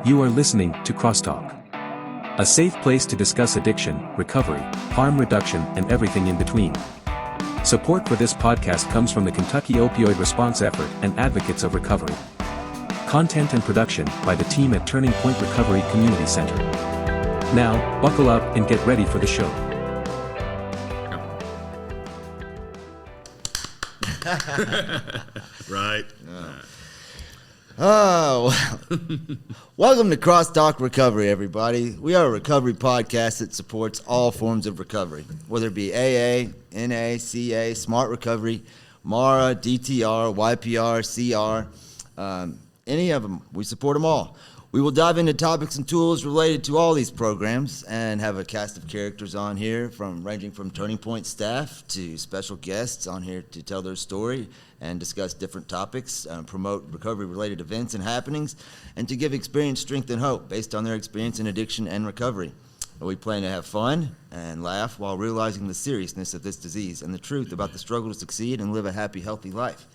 You are listening to Crosstalk, a safe place to discuss addiction, recovery, harm reduction, and everything in between. Support for this podcast comes from the Kentucky Opioid Response Effort and Advocates of Recovery. Content and production by the team at Turning Point Recovery Community Center. Now, buckle up and get ready for the show. Right. Oh, welcome to Crosstalk Recovery, everybody. We are a recovery podcast that supports all forms of recovery, whether it be AA, NA, CA, Smart Recovery, MARA, DTR, YPR, CR, any of them. We support them all. We will dive into topics and tools related to all these programs and have a cast of characters on here ranging from Turning Point staff to special guests on here to tell their story and discuss different topics, promote recovery-related events and happenings, and to give experience, strength, and hope based on their experience in addiction and recovery. We plan to have fun and laugh while realizing the seriousness of this disease and the truth about the struggle to succeed and live a happy, healthy life.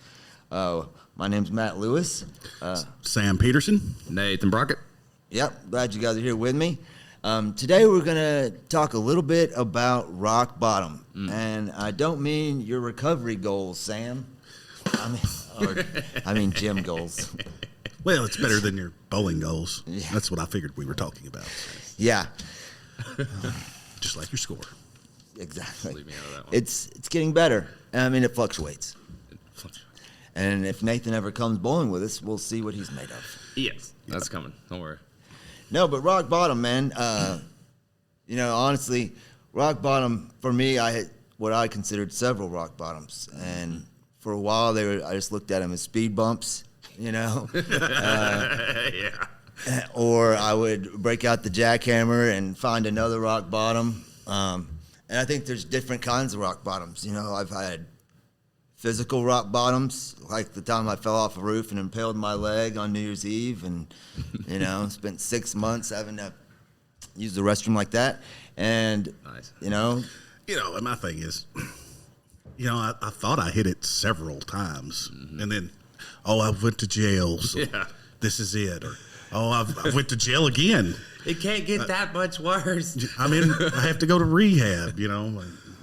My name's Matt Lewis. Sam Peterson. Nathan Brockett. Yep, glad you guys are here with me. Today we're going to talk a little bit about rock bottom. And I don't mean your recovery goals, Sam. I mean gym goals. Well, it's better than your bowling goals. Yeah. That's what I figured we were talking about. Yeah. Just like your score. Exactly. Leave me out of that one. It's getting better. I mean, it fluctuates. And if Nathan ever comes bowling with us, we'll see what he's made of. Yes, that's coming. Don't worry. No, but rock bottom, man. Honestly, rock bottom for me, I had what I considered several rock bottoms, and for a while I just looked at them as speed bumps, Yeah. or I would break out the jackhammer and find another rock bottom. And I think there's different kinds of rock bottoms. I've had physical rock bottoms, like the time I fell off a roof and impaled my leg on New Year's Eve and, spent 6 months having to use the restroom like that. And, Nice. And my thing is, I thought I hit it several times. Mm-hmm. And then, I went to jail, so this is it. Or, I went to jail again. It can't get that much worse. I have to go to rehab,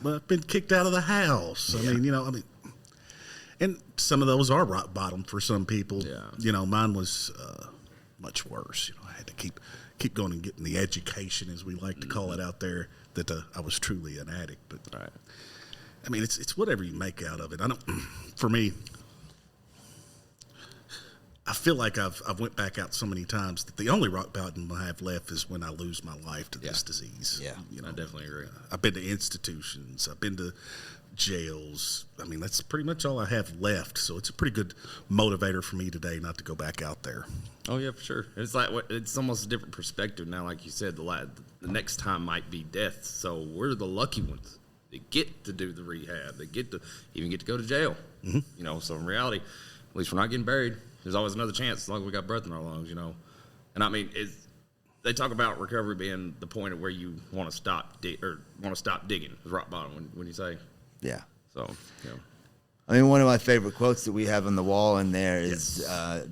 I've been kicked out of the house. And some of those are rock bottom for some people. Yeah. Mine was much worse. I had to keep going and getting the education, as we like to call it out there, that I was truly an addict. But right. It's whatever you make out of it. For me, I feel like I've went back out so many times that the only rock bottom I have left is when I lose my life to this disease. Yeah, I definitely agree. I've been to institutions. I've been to jails. That's pretty much all I have left. So it's a pretty good motivator for me today not to go back out there. Oh yeah, for sure. It's almost a different perspective now. Like you said, the next time might be death. So we're the lucky ones. They get to do the rehab. They get to go to jail. Mm-hmm. So in reality, at least we're not getting buried. There's always another chance as long as we got breath in our lungs. And they talk about recovery being the point at where you want to stop digging is rock bottom when you say. Yeah. So, one of my favorite quotes that we have on the wall in there is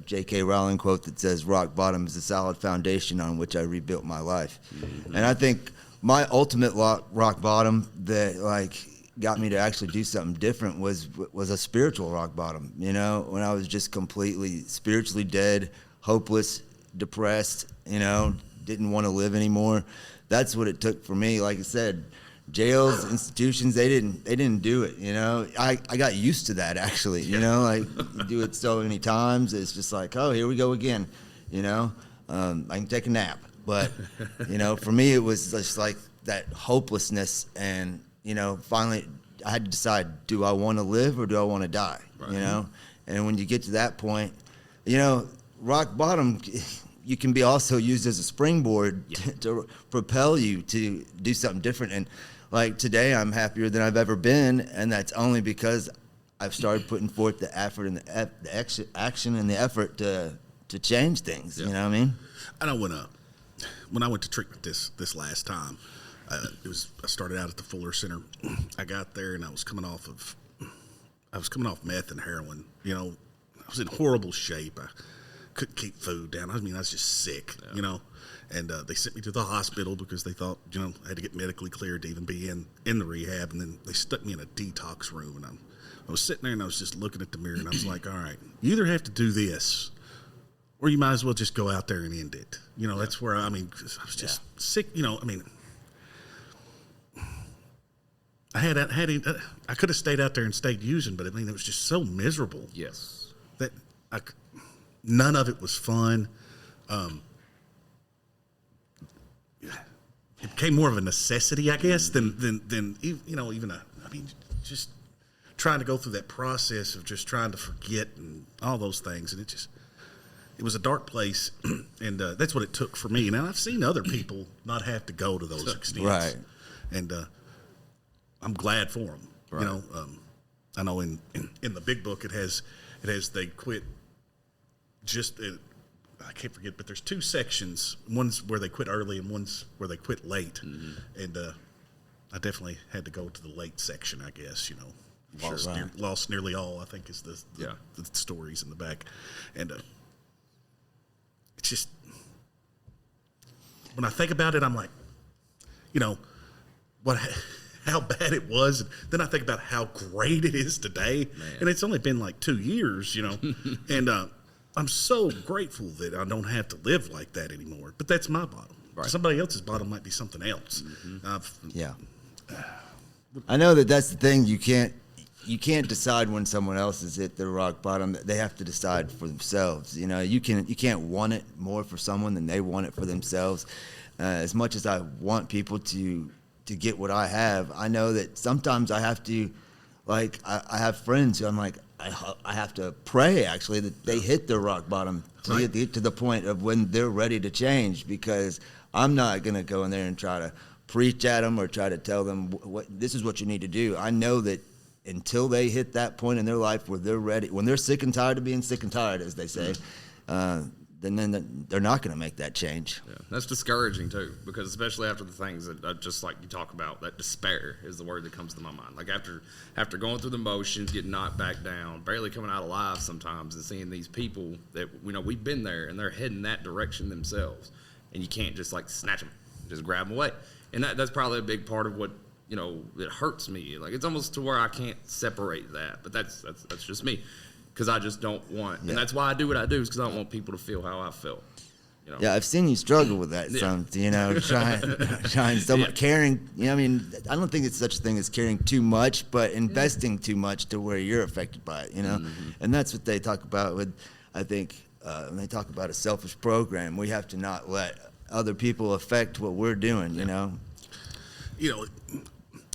J.K. Rowling quote that says, "Rock bottom is a solid foundation on which I rebuilt my life." Mm-hmm. And I think my ultimate rock bottom that got me to actually do something different was a spiritual rock bottom. When I was just completely spiritually dead, hopeless, depressed, didn't want to live anymore. That's what it took for me. Like I said, jails, institutions, they didn't do it. I got used to that actually. You do it so many times, it's just like, oh, here we go again. I can take a nap, but for me it was just like that hopelessness, and finally I had to decide: do I want to live or do I want to die? Right. And when you get to that point, rock bottom, you can be also used as a springboard to propel you to do something different. And like today, I'm happier than I've ever been, and that's only because I've started putting forth the effort and the action and the effort to change things. Yeah. You know what I mean? I know when I went to treatment this last time, I started out at the Fuller Center. I got there and I was coming off meth and heroin. I was in horrible shape. couldn't keep food down. I mean, I was just sick, you know. And they sent me to the hospital because they thought, you know, I had to get medically cleared to even be in the rehab. And then they stuck me in a detox room. And I was sitting there and I was just looking at the mirror and I was like, all right, you either have to do this or you might as well just go out there and end it. You know, that's where, I mean, I was just sick, you know, I mean, I could have stayed out there and stayed using, but I mean, it was just so miserable. Yes. That none of it was fun. It became more of a necessity, I guess, than you know, even just trying to go through that process of just trying to forget and all those things. And it was a dark place, and that's what it took for me. Now, I've seen other people not have to go to those extents. Right. And I'm glad for them. Right. You know, I know in the big book it has they quit just I can't forget, but there's 2 sections. One's where they quit early and one's where they quit late. Mm-hmm. And I definitely had to go to the late section, I guess, you know. Lost nearly all, I think, is the stories in the back. And it's just, when I think about it, I'm like, you know, how bad it was. And then I think about how great it is today. Man. And it's only been like 2 years, you know. And I'm so grateful that I don't have to live like that anymore. But that's my bottom. Right. Somebody else's bottom might be something else. Mm-hmm. I know that's the thing. You can't decide when someone else is at their rock bottom. They have to decide for themselves. You know, you can't want it more for someone than they want it for themselves. As much as I want people to get what I have, I know that sometimes I have to, like, I have friends who I'm like, I have to pray, actually, that they hit their rock bottom to get to the point of when they're ready to change, because I'm not going to go in there and try to preach at them or try to tell them this is what you need to do. I know that until they hit that point in their life where they're ready, when they're sick and tired of being sick and tired, as they say, then they're not going to make that change. Yeah, that's discouraging too, because especially after the things that just like you talk about, that despair is the word that comes to my mind. Like after going through the motions, getting knocked back down, barely coming out alive sometimes, and seeing these people that, you know, we've been there and they're heading that direction themselves, and you can't just like snatch them, just grab them away. And that's probably a big part of what, you know, it hurts me. Like, it's almost to where I can't separate that, but that's just me. Because I just don't want, and that's why I do what I do, is because I don't want people to feel how I felt. You know? Yeah, I've seen you struggle with that. Some, you know, trying so much, caring. You know, I mean, I don't think it's such a thing as caring too much, but investing too much to where you're affected by it. You know, and that's what they talk about with, I think, when they talk about a selfish program, we have to not let other people affect what we're doing. You know. You know,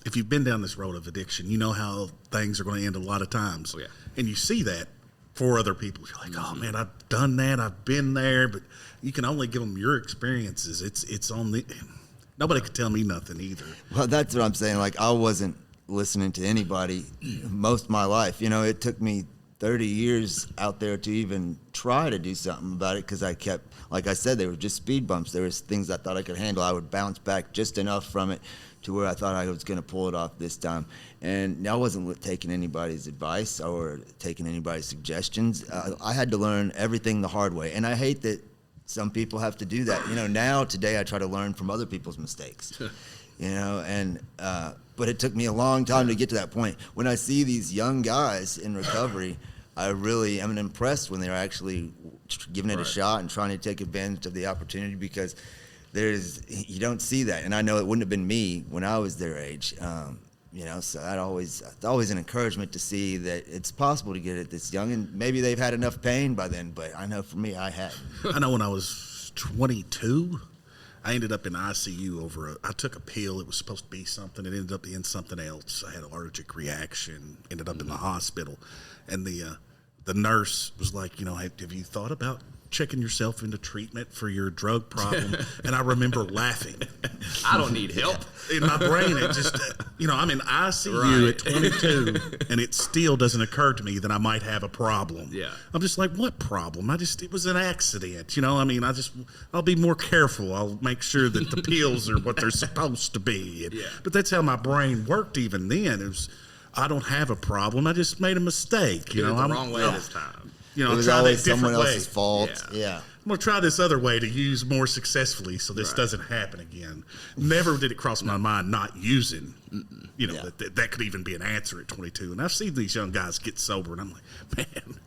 if you've been down this road of addiction, you know how things are going to end a lot of times. Oh, yeah. And you see that for other people. You're like, oh, man, I've done that. I've been there. But you can only give them your experiences. It's on the – nobody could tell me nothing either. Well, that's what I'm saying. Like, I wasn't listening to anybody most of my life. You know, it took me 30 years out there to even try to do something about it, because I kept – like I said, they were just speed bumps. There was things I thought I could handle. I would bounce back just enough from it to where I thought I was going to pull it off this time. And I wasn't taking anybody's advice or taking anybody's suggestions. I had to learn everything the hard way. And I hate that some people have to do that. You know, today I try to learn from other people's mistakes. You know, and but it took me a long time to get to that point. When I see these young guys in recovery, I really am impressed when they're actually giving it a shot and trying to take advantage of the opportunity, because you don't see that. And I know it wouldn't have been me when I was their age. You know, so it's always an encouragement to see that it's possible to get it this young, and maybe they've had enough pain by then, but I know for me, I hadn't. I know when I was 22, I ended up in ICU I took a pill. It was supposed to be something. It ended up being something else. I had an allergic reaction, ended up in the hospital. And the nurse was like, you know, have you thought about checking yourself into treatment for your drug problem? And I remember laughing. I don't need help. In my brain, it just, you know, I'm in ICU at 22, and it still doesn't occur to me that I might have a problem. Yeah. I'm just like, what problem? It was an accident. You know, I mean, I'll be more careful. I'll make sure that the pills are what they're supposed to be. But that's how my brain worked even then. It was, I don't have a problem. I just made a mistake. You know, I'm the wrong way this time. You know, it was try always that different someone way. else's fault. Yeah. I'm going to try this other way to use more successfully so this doesn't happen again. Never did it cross my mind not using, you know, that could even be an answer at 22. And I've seen these young guys get sober, and I'm like, man,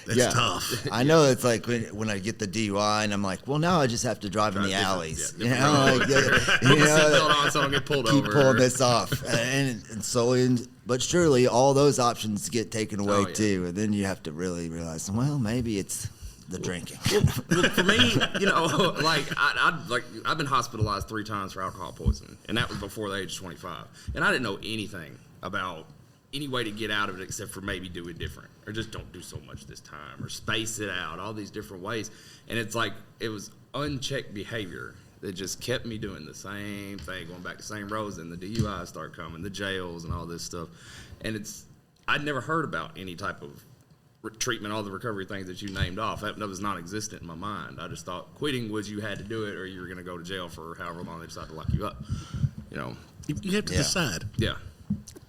that's tough. I know it's like when I get the DUI, and I'm like, well, now I just have to drive in the alleys. You know, like, so I don't get pulled keep over. pulling this off. and slowly, but surely all those options get taken away too. And then you have to really realize, well, maybe it's the drinking. Well, for me, you know, like I've been hospitalized 3 times for alcohol poisoning, and that was before the age of 25. And I didn't know anything about any way to get out of it except for maybe do it different, or just don't do so much this time, or space it out, all these different ways. And it's like it was unchecked behavior that just kept me doing the same thing, going back to the same roads, and the DUIs start coming, the jails and all this stuff. And I'd never heard about any type of treatment, all the recovery things that you named off. That was non-existent in my mind. I just thought quitting was you had to do it, or you were going to go to jail for however long they decided to lock you up. You know, You have to decide. Yeah.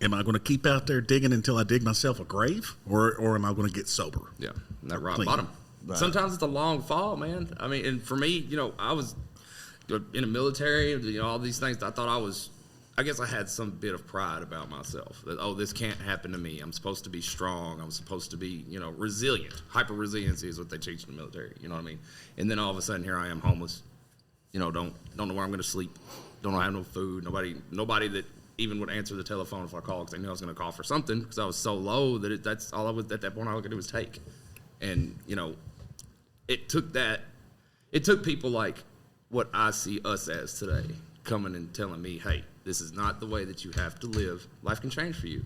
Am I going to keep out there digging until I dig myself a grave, or am I going to get sober? Yeah, and that rock Clean. bottom. Right. Sometimes it's a long fall, man. I mean, and for me, you know, I was in the military, you know, all these things. I guess I had some bit of pride about myself that, oh, this can't happen to me. I'm supposed to be strong. I'm supposed to be, you know, resilient. Hyper resiliency is what they teach in the military. You know what I mean? And then all of a sudden, here I am, homeless. You know, don't know where I'm going to sleep. Don't have no food. Nobody that even would answer the telephone if I called, because they knew I was going to call for something, because I was so low that that's all I was at that point. All I could do was take. And you know, it took people like what I see us as today coming and telling me, hey, this is not the way that you have to live. Life can change for you.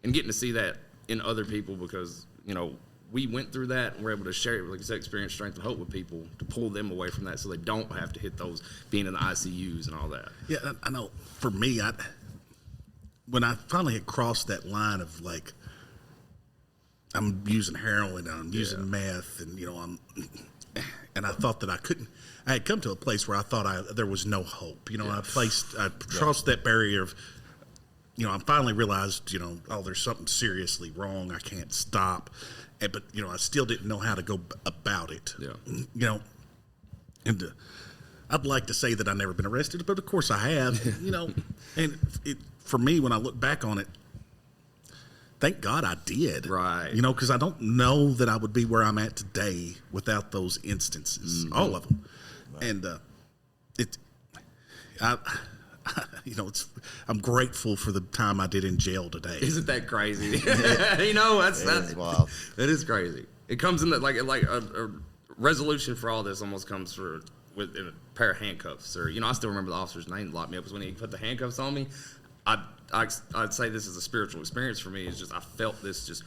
And getting to see that in other people, because, you know, we went through that and we're able to share, like you said, experience, strength, and hope with people to pull them away from that so they don't have to hit those being in the ICUs and all that. Yeah, I know. For me, when I finally had crossed that line of like, I'm using heroin, I'm using meth, and, you know, and I thought that I had come to a place where I thought there was no hope. You know, I crossed that barrier of, you know, I finally realized, you know, oh, there's something seriously wrong. I can't stop. But, you know, I still didn't know how to go about it. Yeah. You know, and I'd like to say that I've never been arrested, but of course I have, you know. And for me, when I look back on it, thank God I did. Right. You know, because I don't know that I would be where I'm at today without those instances, all of them. Right. And you know, I'm grateful for the time I did in jail today. Isn't that crazy? You know, that's wild. That is crazy. It comes in like a resolution for all this almost comes through with a pair of handcuffs. Or, you know, I still remember the officer's name locked me up, because when he put the handcuffs on me, I'd say this is a spiritual experience for me. It's just I felt this just,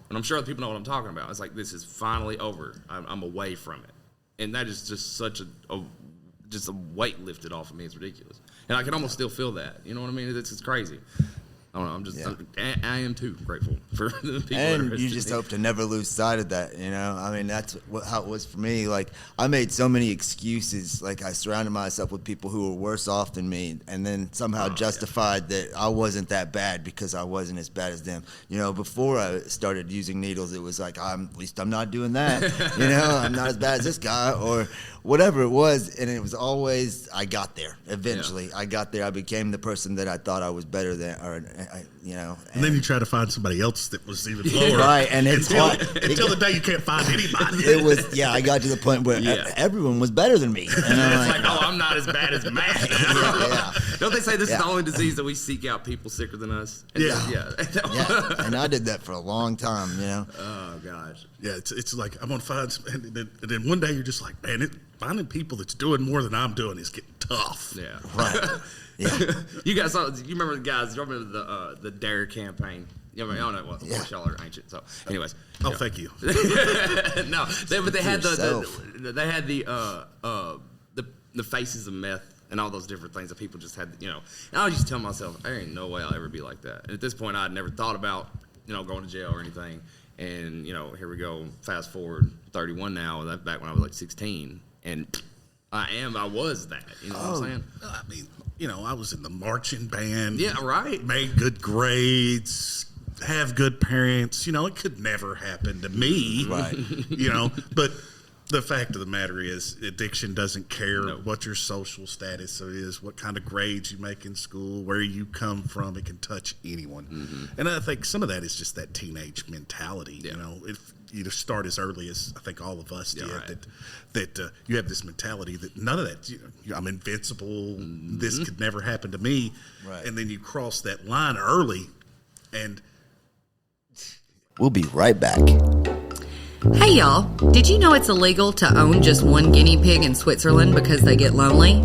and I'm sure other people know what I'm talking about. It's like, this is finally over. I'm away from it, and that is just such a weight lifted off of me. It's ridiculous, and I can almost still feel that. You know what I mean? It's crazy. I don't know. I'm just I am too grateful for the people. And you just hope to never lose sight of that, you know? I mean, that's how it was for me. Like, I made so many excuses. Like, I surrounded myself with people who were worse off than me, and then somehow justified that I wasn't that bad because I wasn't as bad as them. You know, before I started using needles, it was like, at least I'm not doing that. You know, I'm not as bad as this guy, or whatever it was. And it was always, I got there. Eventually, I got there. I became the person that I thought I was better than, you know. And then you try to find somebody else that was even lower. Right, and until the day you can't find anybody. It was, I got to the point where everyone was better than me. And I'm like, oh, I'm not as bad as Matt. Don't they say this is the only disease that we seek out people sicker than us? And yeah. And I did that for a long time, you know. Oh, gosh. Yeah, it's like, I'm going to find some, and then one day you're just like, man, finding people that's doing more than I'm doing is getting tough. Yeah. Right. Yeah. You guys saw, you remember the guys, you remember the DARE campaign? You know, I don't know what y'all are ancient. So, anyways. Oh, thank you. No, they had the faces of meth and all those different things that people just had, you know. And I was just telling myself, there ain't no way I'll ever be like that. And at this point, I'd never thought about, you know, going to jail or anything. And, you know, here we go, fast forward, 31 now, and that's back when I was like 16. And I was that, you know what I'm saying? I mean, you know, I was in the marching band. Yeah, right. Made good grades, have good parents. It could never happen to me. Right. But the fact of the matter is addiction doesn't care No. what your social status is, what kind of grades you make in school, where you come from. It can touch anyone. Mm-hmm. And I think some of that is just that teenage mentality. Yeah. If you start as early as I think all of us did, right. that you have this mentality that none of that, I'm invincible, this could never happen to me. Right. And then you cross that line early and We'll be right back. Hey y'all, did you know it's illegal to own just one guinea pig in Switzerland because they get lonely?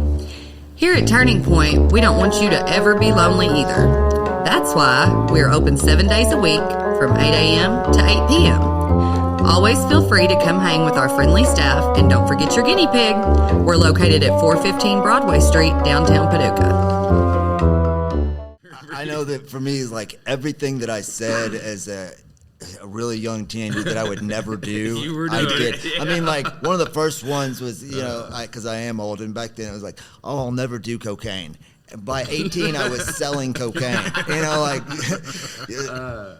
Here at Turning Point, we don't want you to ever be lonely either. That's why we're open 7 days a week from 8 a.m. to 8 p.m. Always feel free to come hang with our friendly staff, and don't forget your guinea pig. We're located at 415 Broadway Street, downtown Paducah. I know that for me, like everything that I said as a really young teenager that I would never do, You were I doing did. it, yeah. I mean, like one of the first ones was, because I am old, and back then it was like, oh, I'll never do cocaine. And by 18, I was selling cocaine.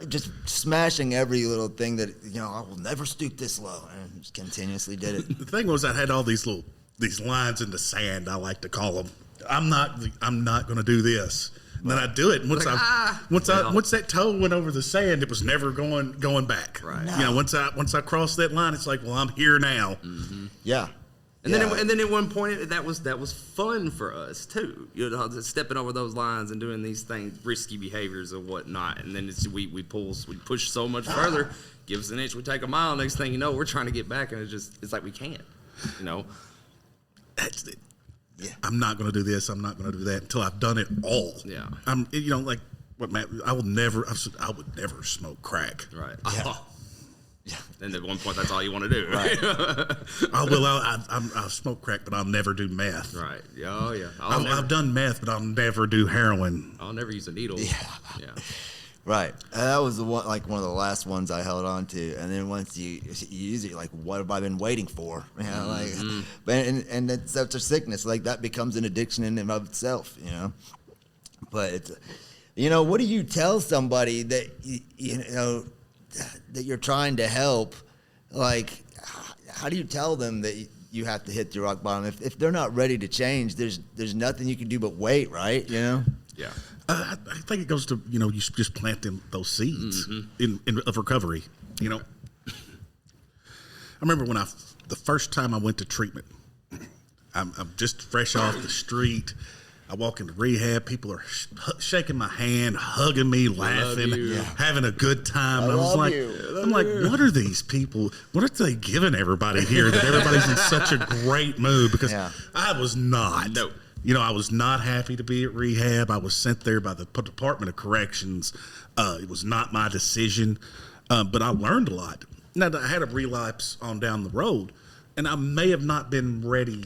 Just smashing every little thing that I will never stoop this low, and just continuously did it. the thing was, I had all these lines in the sand. I like to call them. I'm not going to do this. And then I do it. And once that toe went over the sand, it was never going back. Right. No. Once I crossed that line, it's like, well, I'm here now. Mm-hmm. Yeah. And then at one point that was fun for us too. Stepping over those lines and doing these things, risky behaviors or whatnot. And then we push so much further. Give us an inch, we take a mile. Next thing you know, we're trying to get back, and it's like we can't. That's it. Yeah. I'm not going to do this. I'm not going to do that until I've done it all. Yeah. I'm, like what Matt. I would never smoke crack. Right. Yeah. Oh. And at one point, that's all you want to do. Right. I'll smoke crack, but I'll never do meth. Right. Oh yeah. I've done meth, but I'll never do heroin. I'll never use a needle. Yeah. Yeah. Right. That was the one, like one of the last ones I held on to. And then once you use it, you're like, what have I been waiting for? And it's such a sickness. Like that becomes an addiction in and of itself, But it's, what do you tell somebody that that you're trying to help? Like, how do you tell them that you have to hit the rock bottom? If they're not ready to change, there's nothing you can do but wait, right? Yeah. I think it goes to you just plant those seeds of recovery. I remember when the first time I went to treatment, I'm just fresh off the street. I walk into rehab. People are shaking my hand, hugging me, laughing, having a good time. And I was like, what are these people? What are they giving everybody here that everybody's in such a great mood? Because I was not. No. I was not happy to be at rehab. I was sent there by the Department of Corrections. It was not my decision, but I learned a lot. Now, I had a relapse on down the road, and I may have not been ready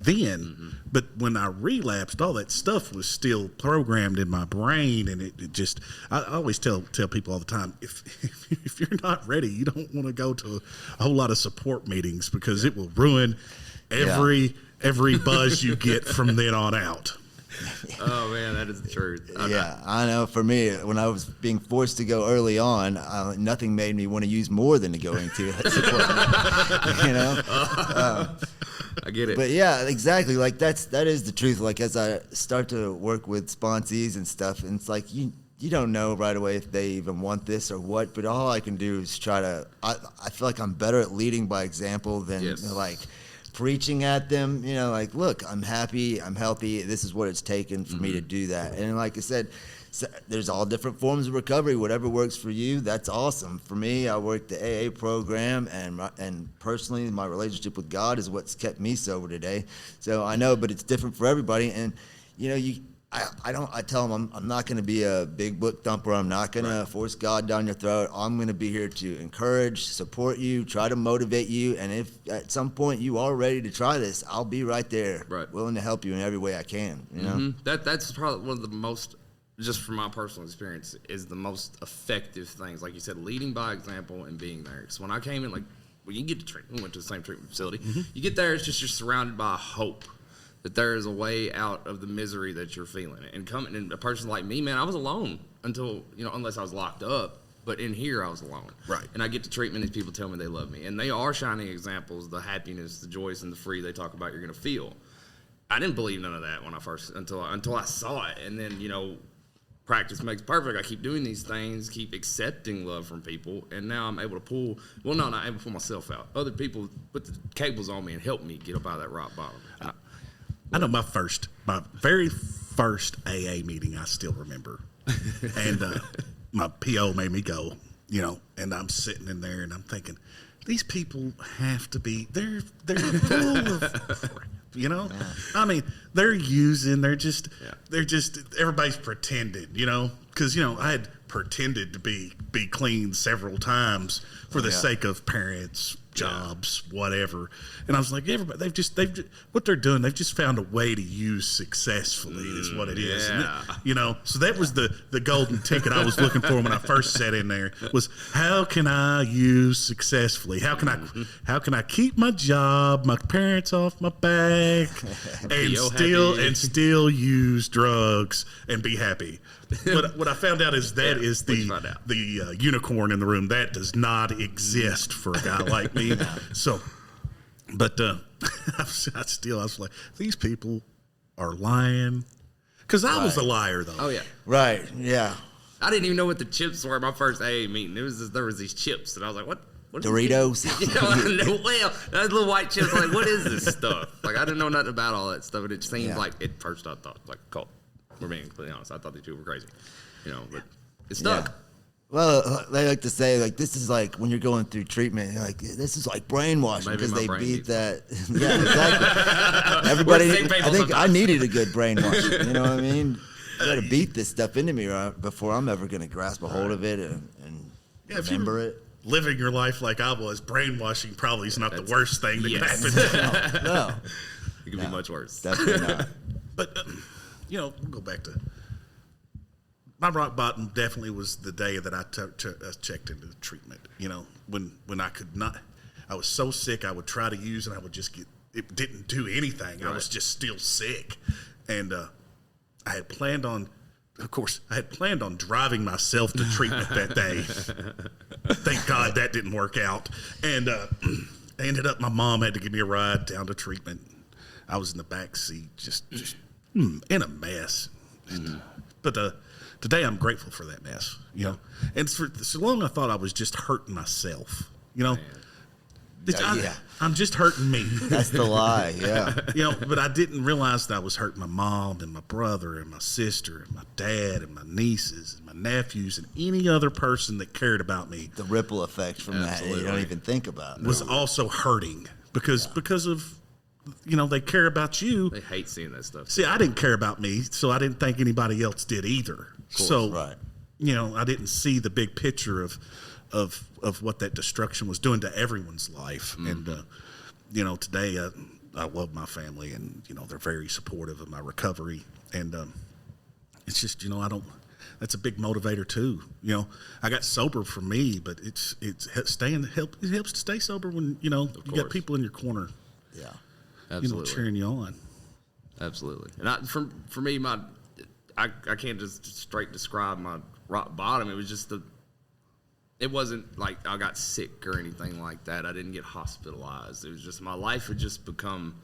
then, but when I relapsed, all that stuff was still programmed in my brain, and it just, I always tell people all the time, if you're not ready, you don't want to go to a whole lot of support meetings, because it will ruin every buzz you get from then on out. Oh man, that is the truth. I know. For me, when I was being forced to go early on, nothing made me want to use more than going to support. I get it. But yeah, exactly. Like that is the truth. Like as I start to work with sponsees and stuff, and it's like you don't know right away if they even want this or what. But all I can do is try to. I feel like I'm better at leading by example than like preaching at them. Like, look, I'm happy, I'm healthy. This is what it's taken for me to do that. And like I said, there's all different forms of recovery. Whatever works for you, that's awesome. For me, I worked the AA program, and personally, my relationship with God is what's kept me sober today. So I know, but it's different for everybody. And I tell them I'm not going to be a big book thumper. I'm not going to force God down your throat. I'm going to be here to encourage, support you, try to motivate you. And if at some point you are ready to try this, I'll be right there, willing to help you in every way I can. That's probably one of the most, just from my personal experience, is the most effective things. Like you said, leading by example and being there. Because when I came in, when you get to treatment, we went to the same treatment facility. You get there, it's just you're surrounded by hope. that there is a way out of the misery that you're feeling. And coming, and a person like me, man, I was alone until, unless I was locked up. But in here, I was alone. Right. And I get to treatment, and people tell me they love me. And they are shining examples, the happiness, the joys, and the free they talk about you're going to feel. I didn't believe none of that when I first, until I saw it. And then, practice makes perfect. I keep doing these things, keep accepting love from people, and now I'm able to not able to pull myself out. Other people put the cables on me and help me get up out of that rock bottom. I know my very first AA meeting I still remember. And my PO made me go, and I'm sitting in there and I'm thinking, these people have to be, they're full of crap. I mean, they're just everybody's pretending, because I had pretended to be clean several times for the sake of parents, jobs, whatever. And I was like, everybody, they've just what they're doing, they've just found a way to use successfully is what it is. And so that was the golden ticket I was looking for when I first sat in there was, how can I use successfully? How can I keep my job, my parents off my back, and still use drugs and be happy? What I found out is the unicorn in the room. That does not exist for a guy like me. So, but I was like, these people are lying. Because I was a liar, though. Oh, yeah. Right, yeah. I didn't even know what the chips were at my first AA meeting. There was these chips, and I was like, what Doritos? Well, those little white chips. Like, what is this stuff? Like, I didn't know nothing about all that stuff, and it seemed like, at first I thought, like a cult. We're being completely honest. I thought these people were crazy, but it stuck. Yeah. Well, they like to say, like, this is like when you're going through treatment, like, this is like brainwashing because they beat that. Yeah, exactly. Everybody, I think I needed a good brainwashing. You know what I mean? You got to beat this stuff into me before I'm ever going to grasp a hold of it and remember it. Living your life like I was, brainwashing probably is not the worst thing that could happen. No. It could be much worse. Definitely not. But, we'll go back to my rock bottom. Definitely was the day that I checked into the treatment. When I could not, I was so sick. I would try to use, and I would just it didn't do anything. Right. I was just still sick, and I had planned on driving myself to treatment that day. Thank God that didn't work out, and I ended up. My mom had to give me a ride down to treatment. I was in the back seat, just in a mess. But today I'm grateful for that mess, And for so long I thought I was just hurting myself, I'm just hurting me. That's the lie, yeah. But I didn't realize that I was hurting my mom and my brother and my sister and my dad and my nieces and my nephews and any other person that cared about me. The ripple effect from that you don't even think about. Was also hurting because of they care about you. They hate seeing that stuff. See, I didn't care about me, so I didn't think anybody else did either. So, right. I didn't see the big picture of what that destruction was doing to everyone's life. And, today I love my family, and, they're very supportive of my recovery. And it's just, that's a big motivator too. I got sober for me, but it helps to stay sober when, you got people in your corner. Yeah. Absolutely. Cheering you on. Absolutely. And for me, I can't just straight describe my rock bottom. It was just it wasn't like I got sick or anything like that. I didn't get hospitalized. It was just my life had just become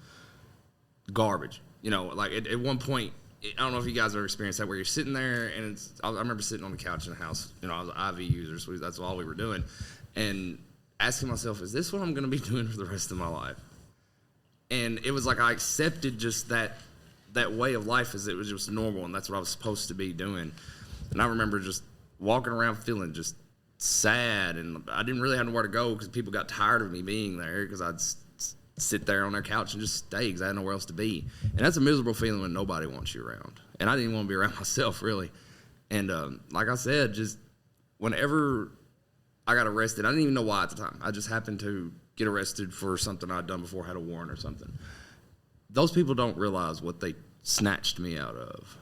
garbage. Like at one point, I don't know if you guys ever experienced that, where you're sitting there and I remember sitting on the couch in the house. I was an IV user, so that's all we were doing, and asking myself, is this what I'm going to be doing for the rest of my life? And it was like I accepted just that way of life as it was just normal, and that's what I was supposed to be doing. And I remember just walking around feeling just sad, and I didn't really have nowhere to go because people got tired of me being there because I'd sit there on their couch and just stay because I had nowhere else to be. And that's a miserable feeling when nobody wants you around. And I didn't want to be around myself, really. And like I said, just whenever I got arrested, I didn't even know why at the time. I just happened to get arrested for something I'd done before, had a warrant or something. Those people don't realize what they snatched me out of.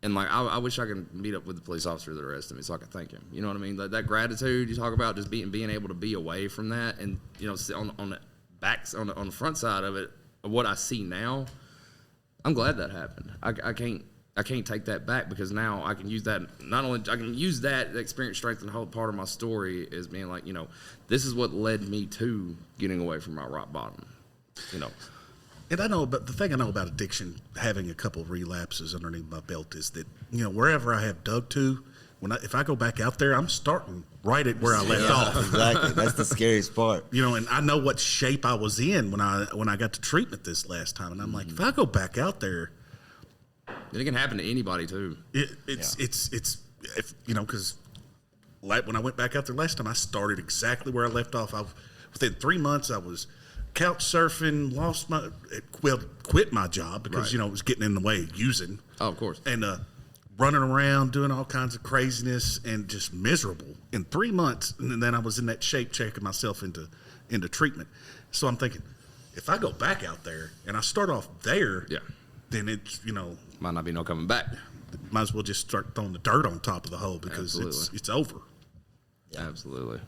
And, like, I wish I could meet up with the police officer that arrested me so I could thank him. You know what I mean? That gratitude you talk about, just being able to be away from that, and, on the front side of it, of what I see now, I'm glad that happened. I can't take that back because now I can use that. Not only I can use that experience, strength, and the whole part of my story is being like, this is what led me to getting away from my rock bottom. And I know, but the thing I know about addiction, having a couple of relapses underneath my belt, is that wherever I have dug to, if I go back out there, I'm starting right at where I left off. Exactly, that's the scariest part. And I know what shape I was in when I got to treatment this last time, and I'm like, if I go back out there, it can happen to anybody too. Because when I went back out there last time, I started exactly where I left off. Within 3 months, I was couch surfing, quit my job because it was getting in the way of using. Oh, of course. And running around doing all kinds of craziness and just miserable in 3 months, and then I was in that shape checking myself into treatment. So I'm thinking, if I go back out there and I start off there, then it's might not be no coming back. Might as well just start throwing the dirt on top of the hole because it's over. Yeah. Absolutely.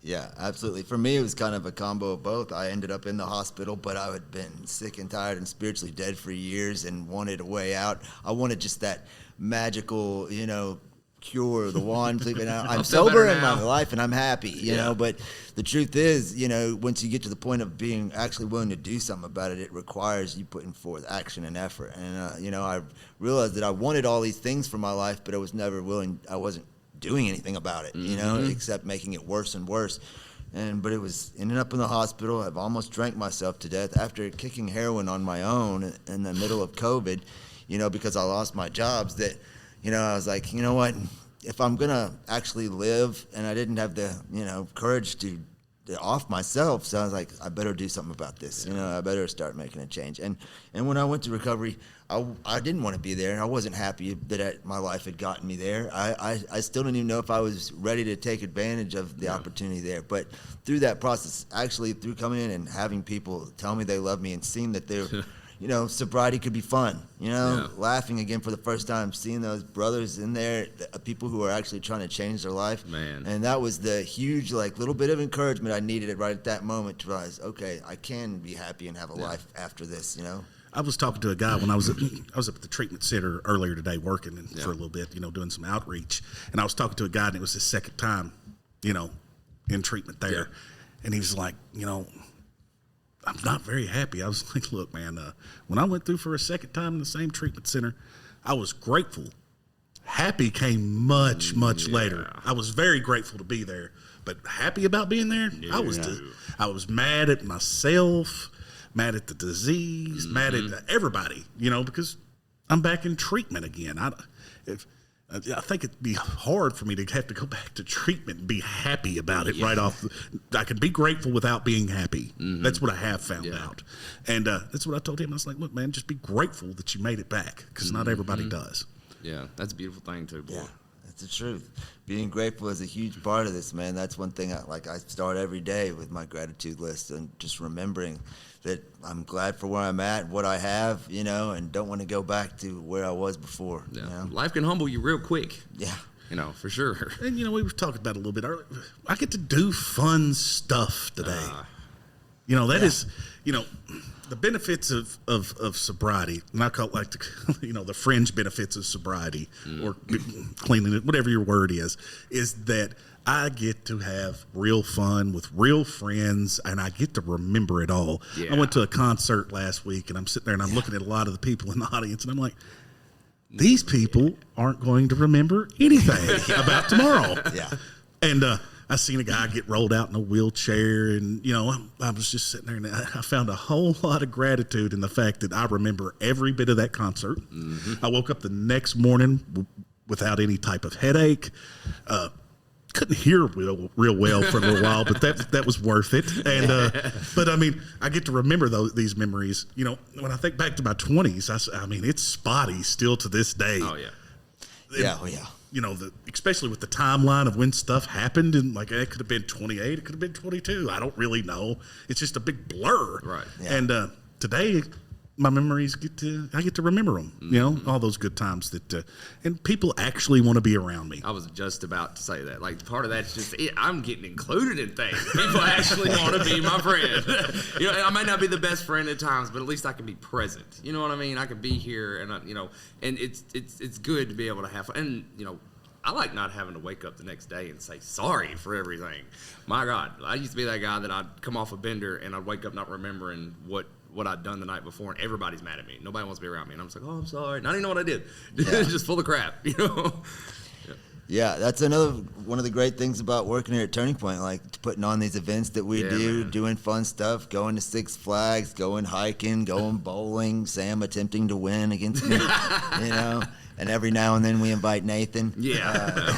Yeah, absolutely. For me, it was kind of a combo of both. I ended up in the hospital, but I had been sick and tired and spiritually dead for years and wanted a way out. I wanted just that magical, cure, the wand. I'm sober in my life and I'm happy, you know. But the truth is, once you get to the point of being actually willing to do something about it, it requires you putting forth action and effort. And, I realized that I wanted all these things for my life, but I was never willing. I wasn't doing anything about it, except making it worse and worse. But it was ending up in the hospital. I've almost drank myself to death after kicking heroin on my own in the middle of COVID, because I lost my jobs. That, I was like, you know what, if I'm going to actually live, and I didn't have the, courage to off myself. So I was like, I better do something about this. I better start making a change. And when I went to recovery, I didn't want to be there. I wasn't happy that my life had gotten me there. I still didn't even know if I was ready to take advantage of the opportunity there. But through that process, actually through coming in and having people tell me they love me and seeing that they're, sobriety could be fun, laughing again for the first time, seeing those brothers in there, people who are actually trying to change their life. Man. And that was the huge, little bit of encouragement I needed right at that moment to realize, okay, I can be happy and have a life after this, I was talking to a guy when I was up at the treatment center earlier today working for a little bit, doing some outreach. And I was talking to a guy, and it was his second time, in treatment there. Yeah. And he was like, I'm not very happy. I was like, look, man, when I went through for a second time in the same treatment center, I was grateful. Happy came much later. I was very grateful to be there, but happy about being there, I was mad at myself, mad at the disease, mad at everybody, because I'm back in treatment again. I think it'd be hard for me to have to go back to treatment and be happy about it right off. I can be grateful without being happy. That's what I have found out. And that's what I told him. I was like, look, man, just be grateful that you made it back because not everybody does. Yeah, that's a beautiful thing too, boy. Yeah, that's the truth. Being grateful is a huge part of this, man. That's one thing I start every day with my gratitude list and just remembering that I'm glad for where I'm at, what I have, and don't want to go back to where I was before. Yeah. Life can humble you real quick. Yeah. For sure. And, we were talking about it a little bit earlier. I get to do fun stuff today. That is, the benefits of sobriety, and I call it the fringe benefits of sobriety or cleaning it, whatever your word is that I get to have real fun with real friends, and I get to remember it all. Yeah. I went to a concert last week, and I'm sitting there, and I'm looking at a lot of the people in the audience, and I'm like, these people aren't going to remember anything about tomorrow. Yeah. And I seen a guy get rolled out in a wheelchair, and, I was just sitting there, and I found a whole lot of gratitude in the fact that I remember every bit of that concert. I woke up the next morning without any type of headache. Couldn't hear real well for a little while, but that was worth it. And but I mean, I get to remember these memories. When I think back to my 20s, I mean, it's spotty still to this day. Oh yeah, Especially with the timeline of when stuff happened, and it could have been 28, it could have been 22. I don't really know. It's just a big blur. Right. Yeah. And today, my memories I get to remember them, you know, all those good times that, and people actually want to be around me. I was just about to say that. Like, part of that's just I'm getting included in things. People actually want to be my friend. You know, I might not be the best friend at times, but at least I can be present. You know what I mean? I can be here, and you know, and it's good to be able to have fun. And you know, I like not having to wake up the next day and say sorry for everything. My God, I used to be that guy that I'd come off a bender and I'd wake up not remembering what I'd done the night before, and everybody's mad at me. Nobody wants to be around me, and I'm just like, oh, I'm sorry. Not even know what I did. Just full of crap, you know. Yeah, that's another one of the great things about working here at Turning Point, like putting on these events that we do, doing fun stuff, going to Six Flags, going hiking, going bowling, Sam attempting to win against me, you know. And every now and then we invite Nathan. Yeah.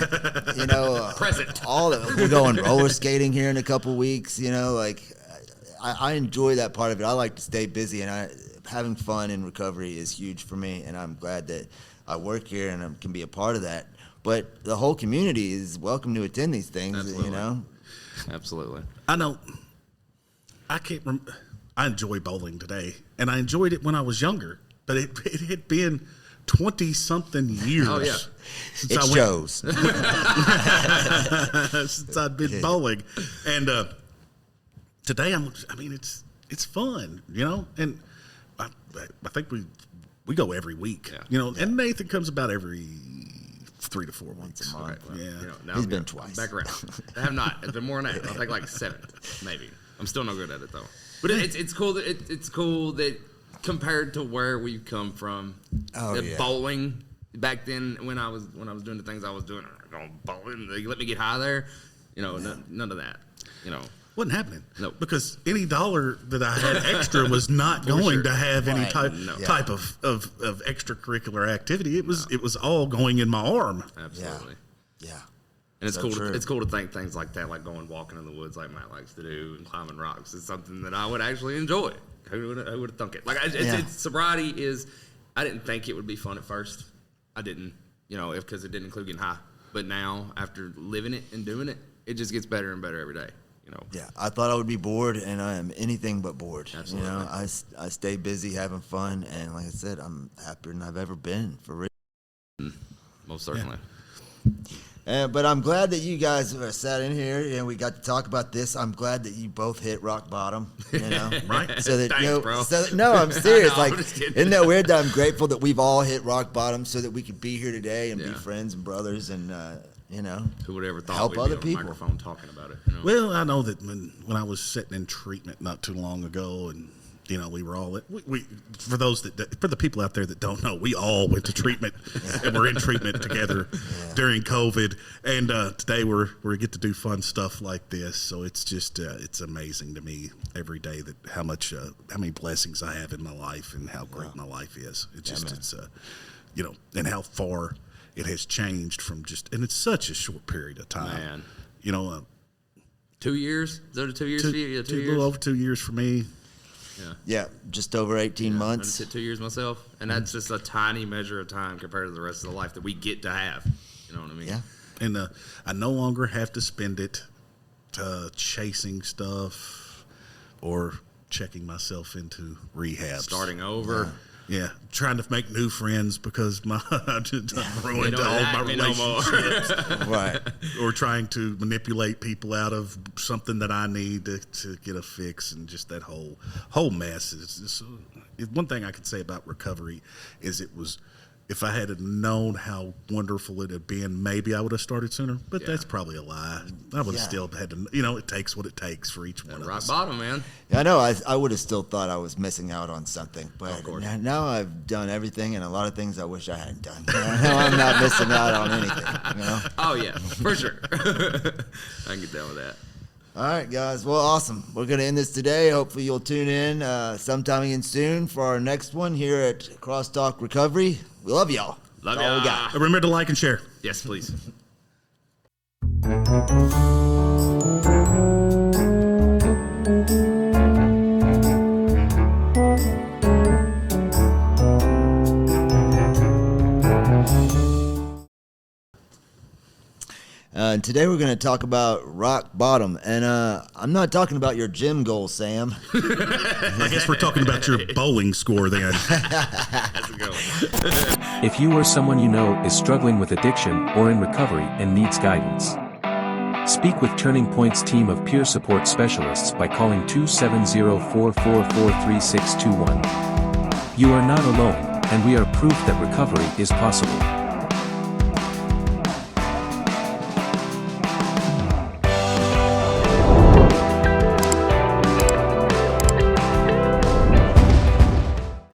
You know, present. We're going roller skating here in a couple weeks, you know, like I enjoy that part of it. I like to stay busy, and having fun in recovery is huge for me, and I'm glad that I work here and I can be a part of that. But the whole community is welcome to attend these things. Absolutely. You know. Absolutely. I know. I can't remember. I enjoy bowling today, and I enjoyed it when I was younger. But it had been 20-something years. Oh, yeah. Since It shows. since I'd been bowling, and today it's fun, you know. And I think we go every week, you know. And Nathan comes about every 3 to 4 weeks. All right. Well, Yeah. you know, now He's I'm been good. twice. Back around. I have not. It's been more than that. I think like 7, maybe. I'm still no good at it though. But it's cool that it's cool that compared to where we've come from, bowling back then when I was doing the things I was doing, going bowling, they let me get high there. You know, none of that. You know. Wasn't happening. Nope. Because any dollar that I had extra was not going to have any type of extracurricular activity. It was all going in my arm. Absolutely. Yeah. And it's So cool. true. It's cool to think things like that, like going walking in the woods, like Matt likes to do, and climbing rocks. It's something that I would actually enjoy. Who would have thunk it? Like sobriety is. I didn't think it would be fun at first. I didn't, you know, because it didn't include getting high. But now, after living it and doing it, it just gets better and better every day. You know. Yeah, I thought I would be bored, and I am anything but bored. Absolutely. You know, I stay busy having fun, and like I said, I'm happier than I've ever been, for real. Most certainly. But I'm glad that you guys sat in here and we got to talk about this. I'm glad that you both hit rock bottom, you know, Right? So that Thanks, bro. No, I'm serious. I know, I'm Like, just kidding. isn't that weird that I'm grateful that we've all hit rock bottom so that we could be here today and be Yeah. friends and brothers and you know, Who would ever thought help we'd other be on people. a microphone talking about it? You know? Well, I know that when I was sitting in treatment not too long ago, and you know, we were all we for the people out there that don't know, we all went to treatment and we're in treatment together during COVID. And today we get to do fun stuff like this. So it's just it's amazing to me every day that how many blessings I have in my life and how great my life is. It's just it's you know, and how far it has changed from and it's such a short period of time. Man. You know, 2 years? Is that 2 years for you? Yeah, 2 a years. little over 2 years for me. yeah, just over 18 I months. just hit 2 years myself, and that's just a tiny measure of time compared to the rest of the life that we get to have. You know what I mean? Yeah. And I no longer have to spend it chasing stuff or checking myself into rehab. Starting over. Yeah, trying to make new friends because I've ruined don't all like my me no more. relationships. Right. Or trying to manipulate people out of something that I need to get a fix, and just that whole mess. One thing I could say about recovery is if I had known how wonderful it had been, maybe I would have started sooner. But that's probably a lie. I would have still had to. You know, it takes what it takes for each one of Rock us. bottom, man. I know. I would have still thought I was missing out on something, but now I've done everything, and a lot of things I wish I hadn't done. Now I'm not missing out on anything. You know? Oh, yeah, for sure. I can get down with that. All right, guys. Well, awesome. We're going to end this today. Hopefully you'll tune in sometime again soon for our next one here at Crosstalk Recovery. We love y'all. Love That's all we ya. got. Remember to like and share. Yes, please. and today we're going to talk about rock bottom. And I'm not talking about your gym goal, Sam. I guess we're talking about your bowling score then. That's a good one. If you or someone you know is struggling with addiction or in recovery and needs guidance, speak with Turning Point's team of peer support specialists by calling 270-444-3621. You are not alone, and we are proof that recovery is possible.